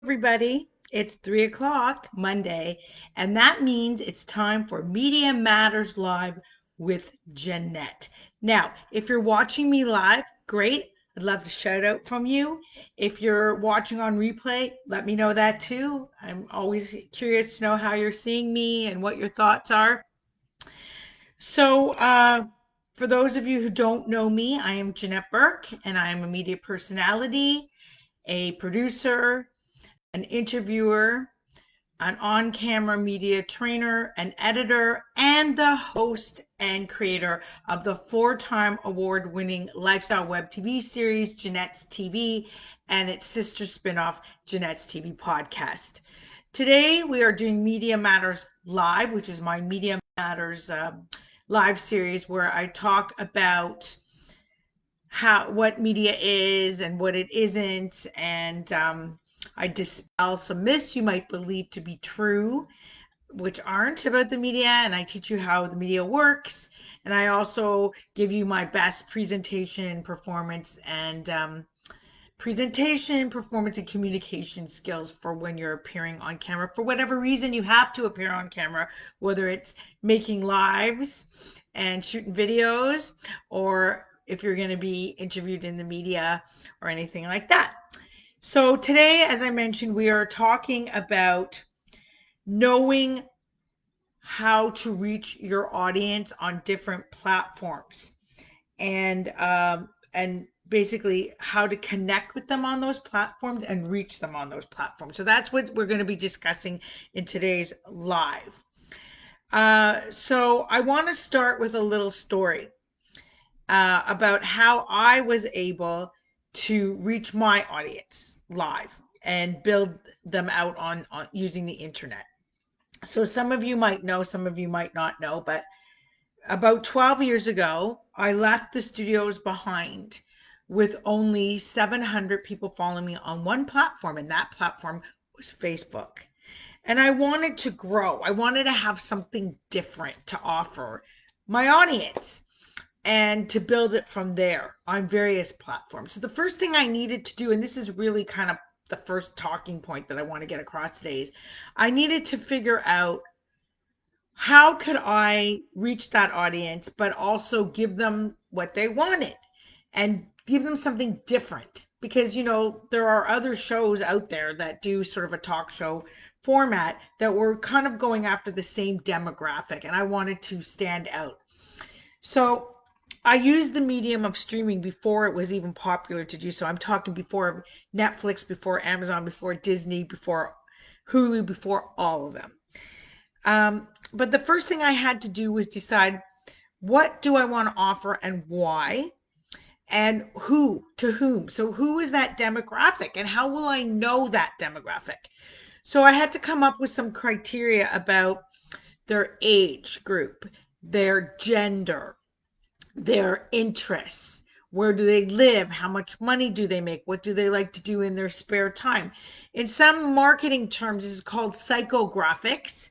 everybody. It's 3 o'clock Monday, and that means it's time for Media Matters Live with Janette. Now, if you're watching me live, great. I'd love to shout out from you. If you're watching on replay, let me know that too. I'm always curious to know how you're seeing me and what your thoughts are. So, for those of you who don't know me, I am Janette Burke, and I am a media personality, a producer, an interviewer, an on camera media trainer, an editor, and the host and creator of the 4-time award winning lifestyle web TV series, Janette's TV, and its sister spinoff, Janette's TV podcast. Today, we are doing Media Matters Live, which is my Media Matters live series where I talk about what media is and what it isn't, and I dispel some myths you might believe to be true which aren't about the media, and I teach you how the media works, and I also give you my best presentation performance and communication skills for when you're appearing on camera for whatever reason you have to appear on camera, whether it's making lives and shooting videos, or if you're going to be interviewed in the media or anything like that. So today, as I mentioned, we are talking about knowing how to reach your audience on different platforms, and basically how to connect with them on those platforms and reach them on those platforms. So that's what we're going to be discussing in today's live. So I want to start with a little story about how I was able to reach my audience live and build them out on using the internet. So some of you might know, some of you might not know, but about 12 years ago, I left the studios behind with only 700 people following me on one platform, and that platform was Facebook. And I wanted to grow. I wanted to have something different to offer my audience and to build it from there on various platforms. So the first thing I needed to do, and this is really kind of the first talking point that I want to get across today, is I needed to figure out how could I reach that audience, but also give them what they wanted and give them something different? Because, there are other shows out there that do sort of a talk show format that were kind of going after the same demographic, and I wanted to stand out. So I used the medium of streaming before it was even popular to do so. I'm talking before Netflix, before Amazon, before Disney, before Hulu, before all of them. But the first thing I had to do was decide, what do I want to offer and why, and who to whom. So who is that demographic and how will I know that demographic? So I had to come up with some criteria about their age group, their gender, their interests. Where do they live? How much money do they make? What do they like to do in their spare time? In some marketing terms, this is called psychographics.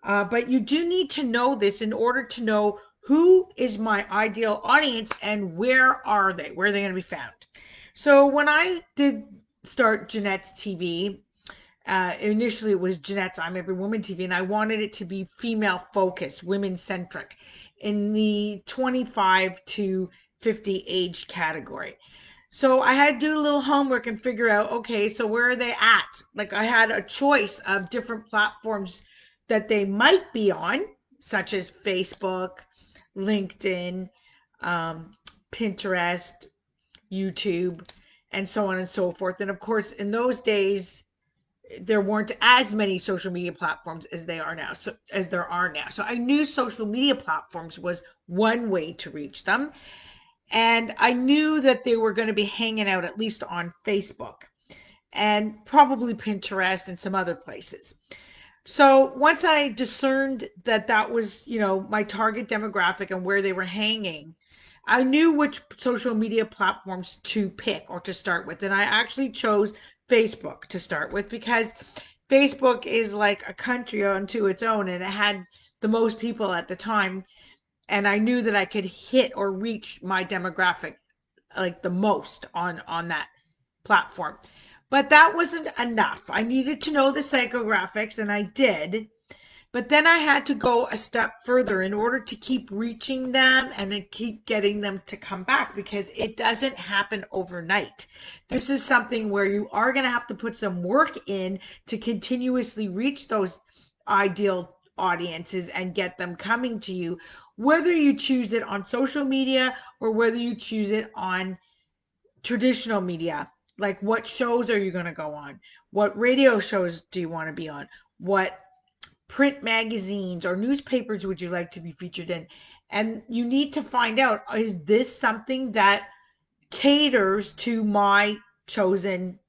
But you do need to know this in order to know who is my ideal audience and where are they? Where are they going to be found? So when I did start Janette's TV, initially it was Janette's I'm Every Woman TV, and I wanted it to be female focused, women centric in the 25 to 50 age category. So I had to do a little homework and figure out, okay, so where are they at? Like, I had a choice of different platforms that they might be on, such as Facebook, LinkedIn, Pinterest, YouTube, and so on and so forth. And of course, in those days, there weren't as many social media platforms as there are now. So I knew social media platforms was one way to reach them. And I knew that they were going to be hanging out at least on Facebook and probably Pinterest and some other places. So once I discerned that that was, my target demographic and where they were hanging, I knew which social media platforms to pick or to start with. And I actually chose Facebook to start with because Facebook is like a country unto its own, and it had the most people at the time. And I knew that I could hit or reach my demographic like the most on that platform. But that wasn't enough. I needed to know the psychographics, and I did. But then I had to go a step further in order to keep reaching them and to keep getting them to come back, because it doesn't happen overnight. This is something where you are going to have to put some work in to continuously reach those ideal audiences and get them coming to you, whether you choose it on social media or whether you choose it on traditional media. Like, what shows are you going to go on? What radio shows do you want to be on? What print magazines or newspapers would you like to be featured in? And you need to find out, is this something that caters to my chosen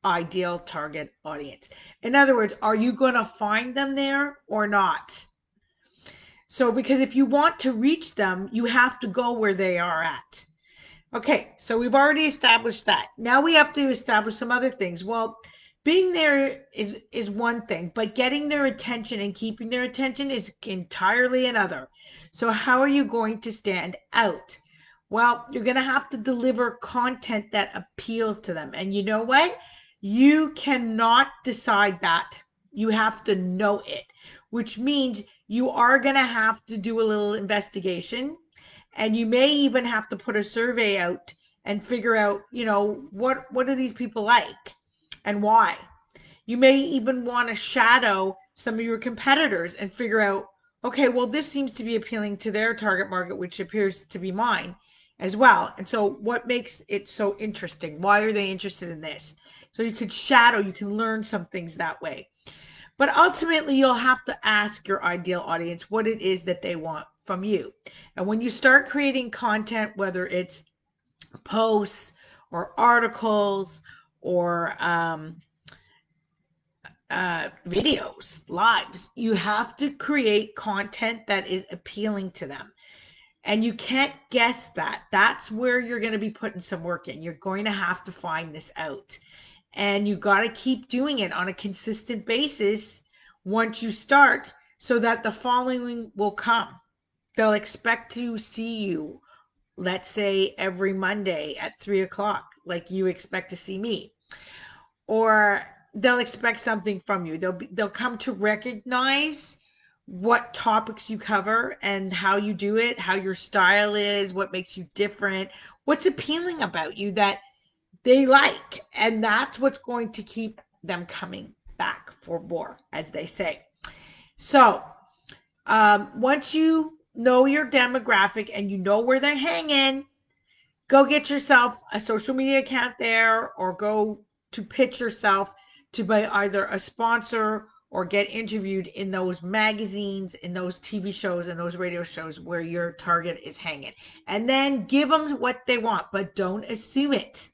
ideal target audience? In other words, are you going to find them there or not? So, because if you want to reach them, you have to go where they are at. Okay, so we've already established that. Now we have to establish some other things. Well, being there is one thing, but getting their attention and keeping their attention is entirely another. So how are you going to stand out? Well, you're going to have to deliver content that appeals to them. And you know what? You cannot decide that. You have to know it, which means you are going to have to do a little investigation, and you may even have to put a survey out and figure out, what do these people like and why. You may even want to shadow some of your competitors and figure out, okay, well, this seems to be appealing to their target market, which appears to be mine as well. And so what makes it so interesting? Why are they interested in this? So you could shadow, you can learn some things that way. But ultimately, you'll have to ask your ideal audience what it is that they want from you. And when you start creating content, whether it's posts or articles or videos, lives, you have to create content that is appealing to them. And you can't guess that. That's where you're going to be putting some work in. You're going to have to find this out. And you got to keep doing it on a consistent basis once you start, so that the following will come. They'll expect to see you, let's say, every Monday at 3 o'clock, like you expect to see me. Or they'll expect something from you. They'll come to recognize what topics you cover and how you do it, how your style is, what makes you different, what's appealing about you that they like. And that's what's going to keep them coming back for more, as they say. So once you know your demographic and you know where they're hanging, go get yourself a social media account there, or go to pitch yourself to be either a sponsor or get interviewed in those magazines, in those TV shows, and those radio shows where your target is hanging. And then give them what they want, but don't assume it.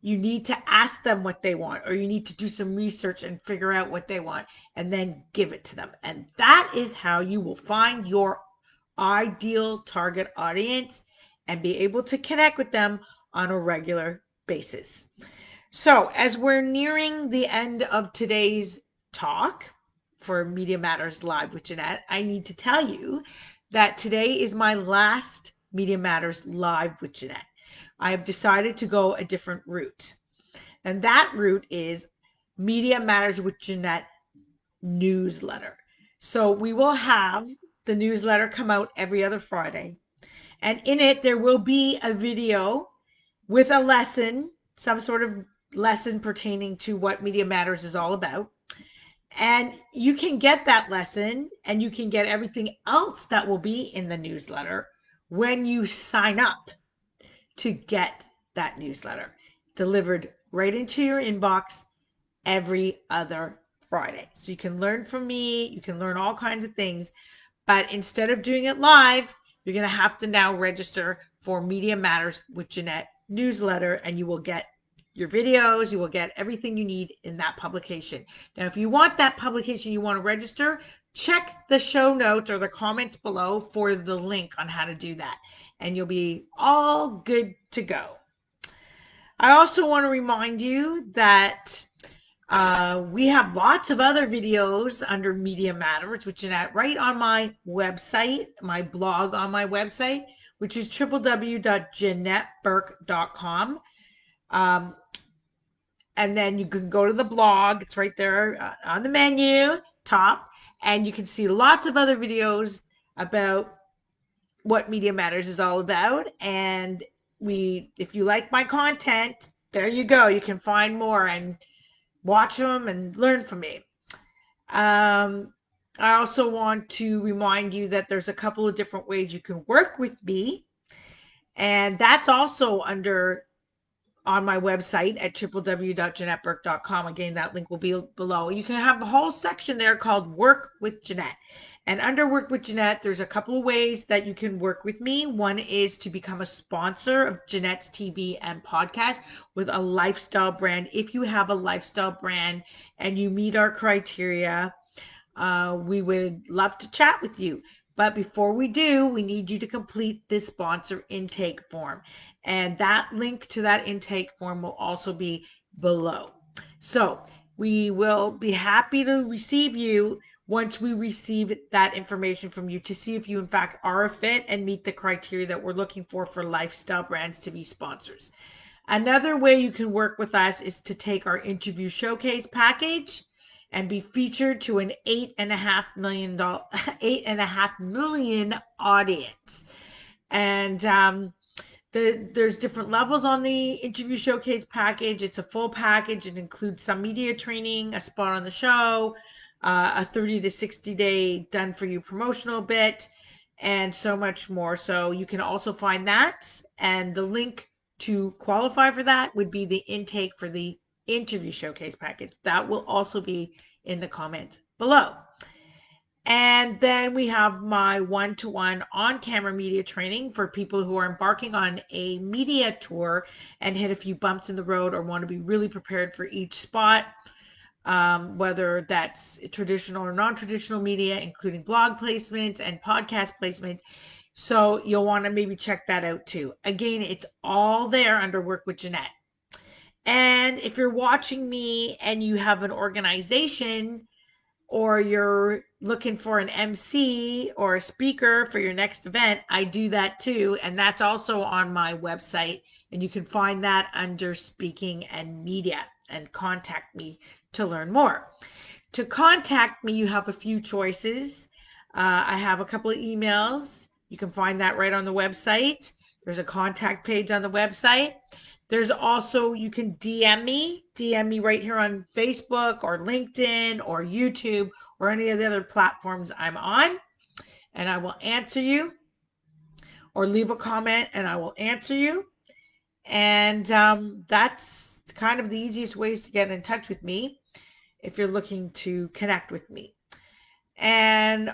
You need to ask them what they want, or you need to do some research and figure out what they want, and then give it to them. And that is how you will find your ideal target audience and be able to connect with them on a regular basis. So, as we're nearing the end of today's talk for Media Matters Live with Janette, I need to tell you that today is my last Media Matters Live with Janette. I have decided to go a different route. And that route is Media Matters with Janette newsletter. So we will have the newsletter come out every other Friday. And in it, there will be a video with a lesson, some sort of lesson pertaining to what Media Matters is all about. And you can get that lesson, and you can get everything else that will be in the newsletter when you sign up to get that newsletter delivered right into your inbox every other Friday. So you can learn from me, you can learn all kinds of things, but instead of doing it live, you're going to have to now register for Media Matters with Janette newsletter, and you will get your videos, you will get everything you need in that publication. Now, if you want that publication, you want to register, check the show notes or the comments below for the link on how to do that, and you'll be all good to go. I also want to remind you that we have lots of other videos under Media Matters, which is right on my website, my blog on my website, which is www.janetteburke.com. And then you can go to the blog. It's right there on the menu top. And you can see lots of other videos about what Media Matters is all about. And if you like my content, there you go. You can find more and watch them and learn from me. Um, I also want to remind you that there's a couple of different ways you can work with me. And that's also under on my website at www.janetteburke.com. Again, that link will be below. You can have a whole section there called Work with Janette. And under Work with Janette, there's a couple of ways that you can work with me. One is to become a sponsor of Janette's TV and podcast with a lifestyle brand. If you have a lifestyle brand and you meet our criteria, we would love to chat with you. But before we do, we need you to complete this sponsor intake form. And that link to that intake form will also be below. So we will be happy to receive you once we receive that information from you to see if you, in fact, are a fit and meet the criteria that we're looking for lifestyle brands to be sponsors. Another way you can work with us is to take our interview showcase package and be featured to an $8.5 million audience. And there's different levels on the interview showcase package. It's a full package. It includes some media training, a spot on the show, a 30 to 60 day done for you promotional bit, and so much more. So you can also find that. And the link to qualify for that would be the intake for the interview showcase package. That will also be in the comment below. And then we have my one-to-one on-camera media training for people who are embarking on a media tour and hit a few bumps in the road or want to be really prepared for each spot, whether that's traditional or non-traditional media, including blog placements and podcast placements. So you'll want to maybe check that out too. Again, it's all there under Work with Janette. And if you're watching me and you have an organization or you're looking for an MC or a speaker for your next event, I do that too. And that's also on my website. And you can find that under speaking and media and contact me to learn more. To contact me, you have a few choices. I have a couple of emails. You can find that right on the website. There's a contact page on the website. There's also, you can DM me right here on Facebook or LinkedIn or YouTube or any of the other platforms I'm on, and I will answer you, or leave a comment and I will answer you. And that's kind of the easiest ways to get in touch with me if you're looking to connect with me. And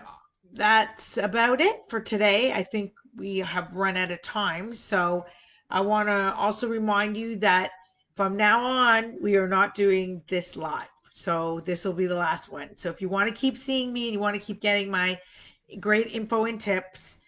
that's about it for today. I think we have run out of time. So I want to also remind you that from now on, we are not doing this live. So this will be the last one. So if you want to keep seeing me and you want to keep getting my great info and tips,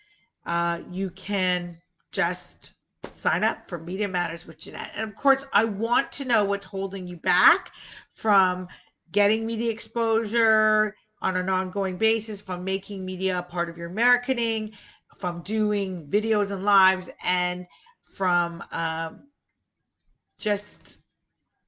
you can just sign up for Media Matters with Janette. And of course, I want to know what's holding you back from getting media exposure on an ongoing basis, from making media a part of your marketing, from doing videos and lives, and from just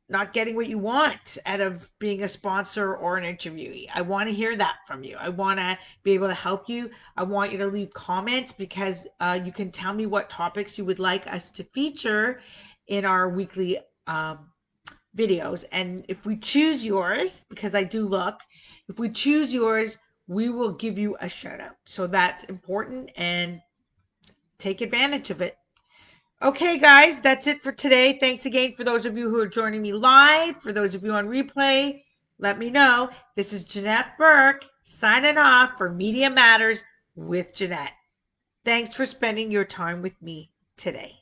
not getting what you want out of being a sponsor or an interviewee. I want to hear that from you. I want to be able to help you. I want you to leave comments because you can tell me what topics you would like us to feature in our weekly videos. And if we choose yours, because I do look, if we choose yours, we will give you a shout out. So that's important, and take advantage of it. Okay, guys, that's it for today. Thanks again for those of you who are joining me live. For those of you on replay, let me know. This is Janette Burke signing off for Media Matters with Janette. Thanks for spending your time with me today.